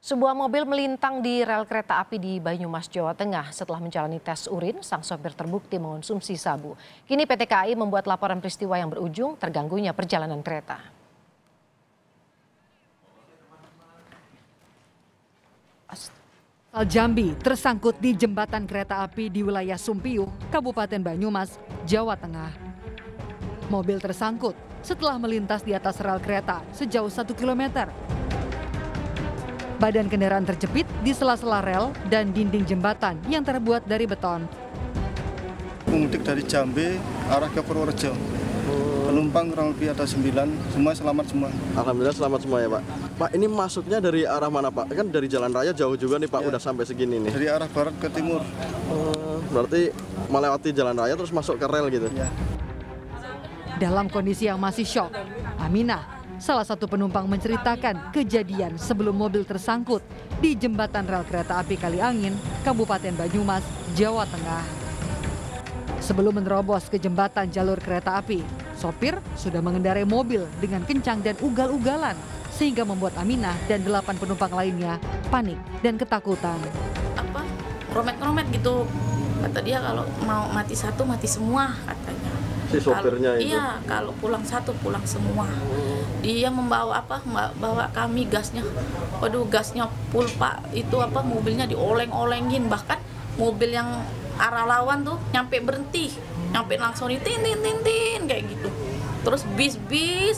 Sebuah mobil melintang di rel kereta api di Banyumas, Jawa Tengah. Setelah menjalani tes urin, sang sopir terbukti mengonsumsi sabu. Kini PT KAI membuat laporan peristiwa yang berujung terganggunya perjalanan kereta. Jambi tersangkut di jembatan kereta api di wilayah Sumpiuh, Kabupaten Banyumas, Jawa Tengah. Mobil tersangkut setelah melintas di atas rel kereta sejauh 1 kilometer. Badan kendaraan terjepit di sela-sela rel dan dinding jembatan yang terbuat dari beton. Pemudik dari Jambi arah ke Purworejo. Penumpang kurang lebih ada 9, semua selamat semua. Alhamdulillah selamat semua ya Pak. Pak, ini masuknya dari arah mana Pak? Kan dari jalan raya jauh juga nih Pak, Ya, udah sampai segini nih. dari arah barat ke timur. Berarti melewati jalan raya terus masuk ke rel gitu? Ya. Dalam kondisi yang masih syok, Aminah, salah satu penumpang menceritakan kejadian sebelum mobil tersangkut di jembatan rel kereta api Kaliangin, Kabupaten Banyumas, Jawa Tengah. Sebelum menerobos ke jembatan jalur kereta api, sopir sudah mengendarai mobil dengan kencang dan ugal-ugalan sehingga membuat Aminah dan 8 penumpang lainnya panik dan ketakutan. Romet-romet gitu. Kata dia kalau mau mati satu mati semua katanya. Si sopirnya itu? Iya, kalau pulang satu pulang semua. Dia membawa bawa kami gasnya. Waduh, gasnya full Pak. Itu mobilnya dioleng-olengin, bahkan mobil yang arah lawan tuh nyampe berhenti, nyampe langsung tin kayak gitu. Terus bis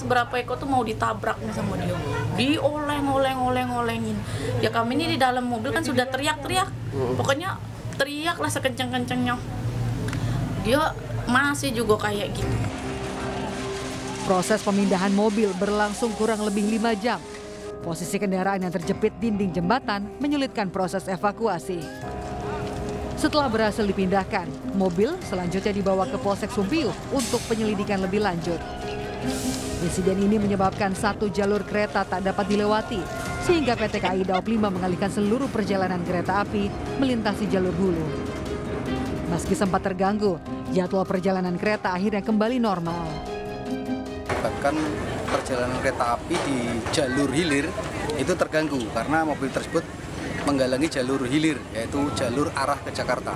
berapa ekor tuh mau ditabrak nih sama dia, diolengin. Ya kami ini di dalam mobil kan sudah teriak-teriak, pokoknya teriak lah sekencang-kencangnya. Dia masih juga kayak gitu. Proses pemindahan mobil berlangsung kurang lebih 5 jam. Posisi kendaraan yang terjepit dinding jembatan menyulitkan proses evakuasi. Setelah berhasil dipindahkan, mobil selanjutnya dibawa ke Polsek Sumpiuh untuk penyelidikan lebih lanjut. Insiden ini menyebabkan satu jalur kereta tak dapat dilewati, sehingga PT KAI Daop 5 mengalihkan seluruh perjalanan kereta api melintasi jalur hulu. Meski sempat terganggu, jadwal perjalanan kereta akhirnya kembali normal. Bahkan perjalanan kereta api di jalur hilir itu terganggu karena mobil tersebut menghalangi jalur hilir, yaitu jalur arah ke Jakarta.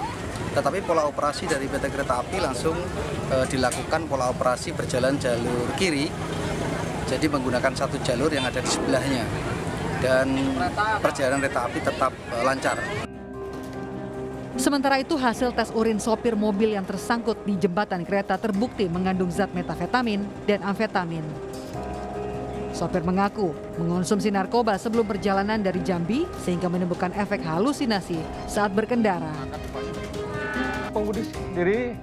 Tetapi pola operasi dari PT Kereta Api langsung dilakukan pola operasi berjalan jalur kiri, jadi menggunakan satu jalur yang ada di sebelahnya. Dan perjalanan kereta api tetap lancar. Sementara itu hasil tes urin sopir mobil yang tersangkut di jembatan kereta terbukti mengandung zat metafetamin dan amfetamin. Sopir mengaku mengonsumsi narkoba sebelum perjalanan dari Jambi sehingga menimbulkan efek halusinasi saat berkendara. Pengemudi sendiri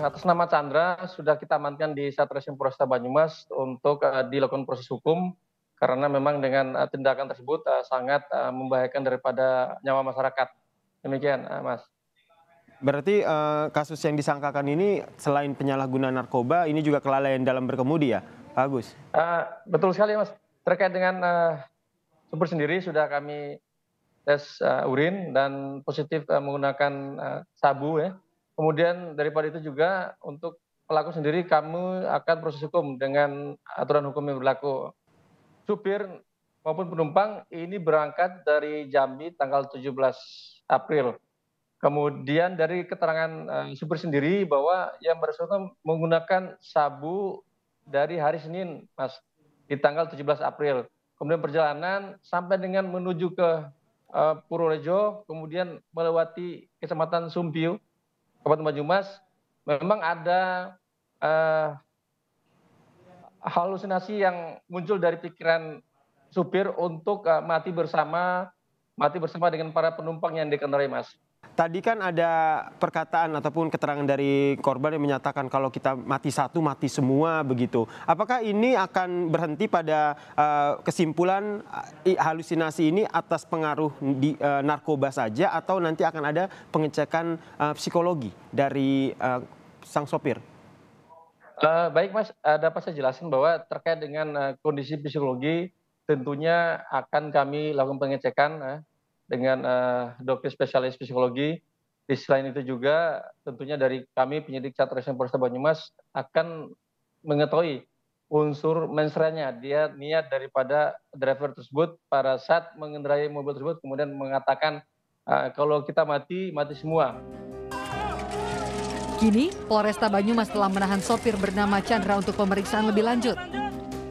atas nama Chandra sudah kita amankan di Satreskrim Polresta Banyumas untuk dilakukan proses hukum karena memang dengan tindakan tersebut sangat membahayakan daripada nyawa masyarakat. Demikian, Mas. Berarti kasus yang disangkakan ini selain penyalahgunaan narkoba, ini juga kelalaian dalam berkemudi ya, Pak Agus? Betul sekali Mas. Terkait dengan sopir sendiri sudah kami tes urin dan positif menggunakan sabu ya. Kemudian daripada itu juga untuk pelaku sendiri kami akan proses hukum dengan aturan hukum yang berlaku. Supir maupun penumpang ini berangkat dari Jambi tanggal 17 April. Kemudian dari keterangan supir sendiri bahwa yang bersangkutan menggunakan sabu dari hari Senin, Mas, di tanggal 17 April. Kemudian perjalanan sampai dengan menuju ke Purworejo, kemudian melewati Kecamatan Sumpiuh, Kabupaten Banyumas, memang ada halusinasi yang muncul dari pikiran supir untuk mati bersama dengan para penumpang yang dikendarai, Mas. Tadi kan ada perkataan ataupun keterangan dari korban yang menyatakan kalau kita mati satu, mati semua begitu. Apakah ini akan berhenti pada kesimpulan halusinasi ini atas pengaruh narkoba saja atau nanti akan ada pengecekan psikologi dari sang sopir? Baik Mas, dapat saya jelaskan bahwa terkait dengan kondisi psikologi tentunya akan kami lakukan pengecekan dengan dokter spesialis psikologi. Di selain itu juga tentunya dari kami penyidik Satreskrim Polresta Banyumas akan mengetahui unsur mensreanya, dia niat daripada driver tersebut pada saat mengendarai mobil tersebut kemudian mengatakan kalau kita mati, mati semua. Kini, Polresta Banyumas telah menahan sopir bernama Chandra untuk pemeriksaan lebih lanjut.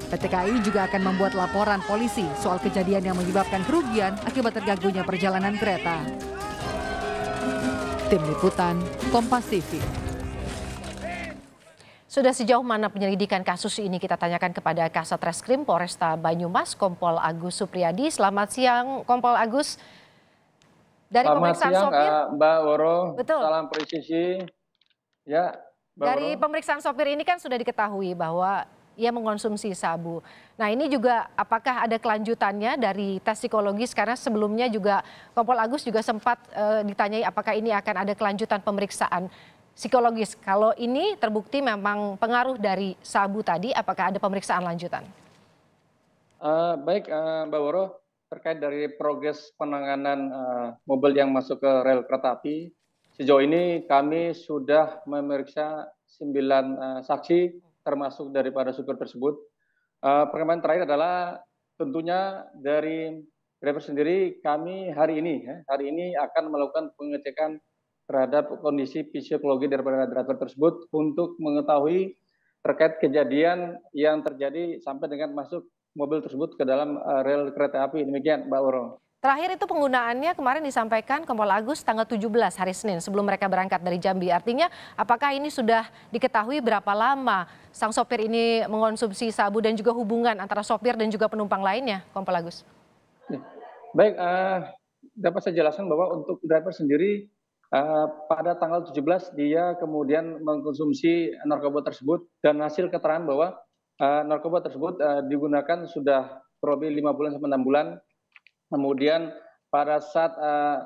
PT KAI juga akan membuat laporan polisi soal kejadian yang menyebabkan kerugian akibat terganggunya perjalanan kereta. Tim Liputan, Kompas TV. Sudah sejauh mana penyelidikan kasus ini kita tanyakan kepada Kasat Reskrim Polresta Banyumas, Kompol Agus Supriyadi. Selamat siang, Kompol Agus. Dari pemeriksaan sopir, Mbak Woro. Betul. Salam presisi. Ya, Mbak dari Woro. pemeriksaan sopir ini kan sudah diketahui bahwa ia mengkonsumsi sabu. Nah, ini juga apakah ada kelanjutannya dari tes psikologis, karena sebelumnya juga Kompol Agus juga sempat ditanyai apakah ini akan ada kelanjutan pemeriksaan psikologis. Kalau ini terbukti memang pengaruh dari sabu tadi, apakah ada pemeriksaan lanjutan? Baik, Mbak Woro, terkait dari progres penanganan mobil yang masuk ke rel kereta api, sejauh ini kami sudah memeriksa 9 saksi, termasuk daripada supir tersebut. Perkembangan terakhir adalah tentunya dari driver sendiri, kami hari ini akan melakukan pengecekan terhadap kondisi psikologi daripada driver tersebut untuk mengetahui terkait kejadian yang terjadi sampai dengan masuk mobil tersebut ke dalam rel kereta api. Demikian, Mbak Woro. Terakhir itu penggunaannya kemarin disampaikan Kompol Agus tanggal 17 hari Senin sebelum mereka berangkat dari Jambi. Artinya apakah ini sudah diketahui berapa lama sang sopir ini mengonsumsi sabu dan juga hubungan antara sopir dan juga penumpang lainnya, Kompol Agus? Baik, dapat saya jelaskan bahwa untuk driver sendiri pada tanggal 17 dia kemudian mengkonsumsi narkoba tersebut dan hasil keterangan bahwa narkoba tersebut digunakan sudah kurang lebih 5 bulan sampai 6 bulan. Kemudian pada saat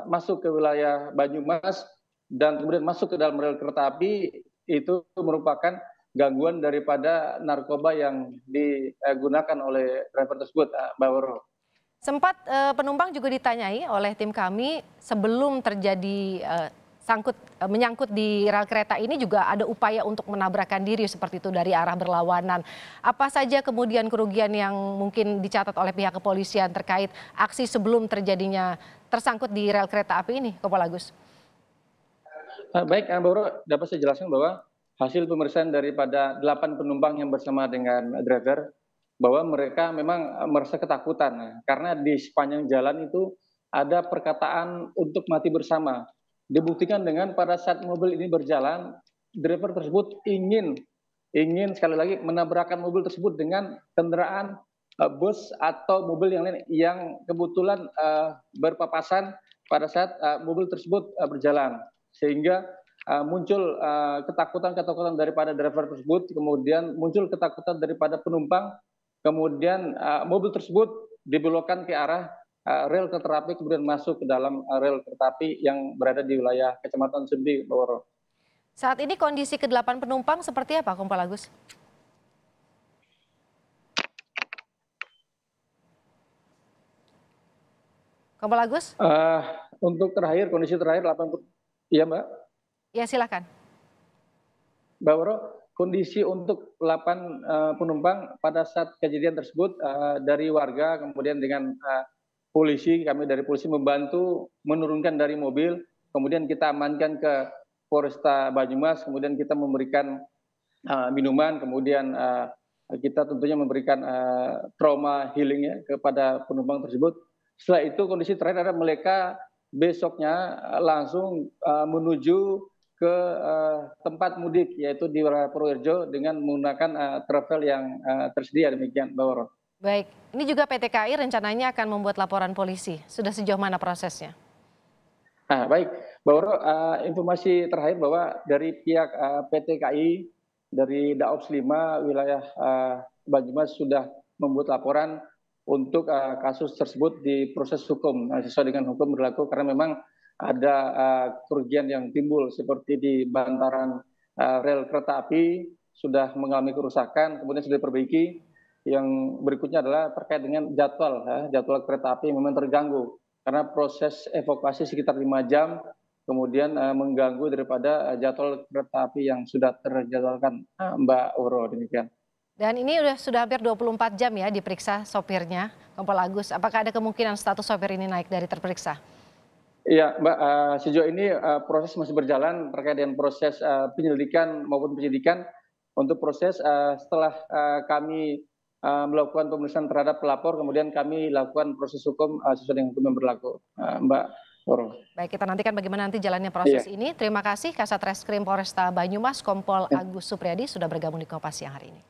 masuk ke wilayah Banyumas dan kemudian masuk ke dalam rel kereta api, itu merupakan gangguan daripada narkoba yang digunakan oleh driver tersebut, Mbak Woro. Sempat penumpang juga ditanyai oleh tim kami sebelum terjadi menyangkut di rel kereta ini juga ada upaya untuk menabrakkan diri seperti itu dari arah berlawanan. Apa saja kemudian kerugian yang mungkin dicatat oleh pihak kepolisian terkait aksi sebelum terjadinya tersangkut di rel kereta api ini, Kompol Agus? Baik, Mbak Woro, dapat saya jelaskan bahwa hasil pemeriksaan daripada 8 penumpang yang bersama dengan driver, bahwa mereka memang merasa ketakutan karena di sepanjang jalan itu ada perkataan untuk mati bersama. Dibuktikan dengan pada saat mobil ini berjalan, driver tersebut ingin sekali lagi menabrakkan mobil tersebut dengan kendaraan bus atau mobil yang lain yang kebetulan berpapasan pada saat mobil tersebut berjalan, sehingga muncul ketakutan daripada driver tersebut, kemudian muncul ketakutan daripada penumpang, kemudian mobil tersebut dibelokkan ke arah rel kereta api, kemudian masuk ke dalam rel kereta api yang berada di wilayah Kecamatan Sumbi, Mbak Woro. Saat ini kondisi ke-8 penumpang seperti apa, Kompol Agus? Kompol Agus? Untuk kondisi terakhir 8, iya Mbak? Ya, silakan. Mbak Woro, kondisi untuk 8 penumpang pada saat kejadian tersebut dari warga, kemudian dengan polisi, kami dari polisi membantu menurunkan dari mobil, kemudian kita amankan ke Polresta Banyumas, kemudian kita memberikan minuman, kemudian kita tentunya memberikan trauma healing ya kepada penumpang tersebut. Setelah itu kondisi terakhir adalah mereka besoknya langsung menuju ke tempat mudik, yaitu di Purworejo dengan menggunakan travel yang tersedia. Demikian, Mbak Woro. Baik, ini juga PT KAI rencananya akan membuat laporan polisi. Sudah sejauh mana prosesnya? Baik, Mbak Woro, informasi terakhir bahwa dari pihak PT KAI, dari Daops 5 wilayah Banyumas sudah membuat laporan untuk kasus tersebut diproses hukum sesuai dengan hukum berlaku, karena memang ada kerugian yang timbul seperti di bantaran rel kereta api sudah mengalami kerusakan, kemudian sudah diperbaiki. Yang berikutnya adalah terkait dengan jadwal kereta api memang terganggu karena proses evakuasi sekitar 5 jam, kemudian mengganggu daripada jadwal kereta api yang sudah terjadwalkan, Mbak Woro. Demikian. Dan ini sudah hampir 24 jam ya diperiksa sopirnya, Kompol Agus. Apakah ada kemungkinan status sopir ini naik dari terperiksa? Iya, Mbak, sejauh ini proses masih berjalan terkait dengan proses penyelidikan maupun penyidikan. Untuk proses setelah kami melakukan pemeriksaan terhadap pelapor, kemudian kami lakukan proses hukum sesuai dengan hukum yang berlaku, Mbak Roro. Baik, kita nantikan bagaimana nanti jalannya proses ini. Terima kasih Kasat Reskrim Polresta Banyumas, Kompol Agus Supriyadi sudah bergabung di Kompas siang hari ini.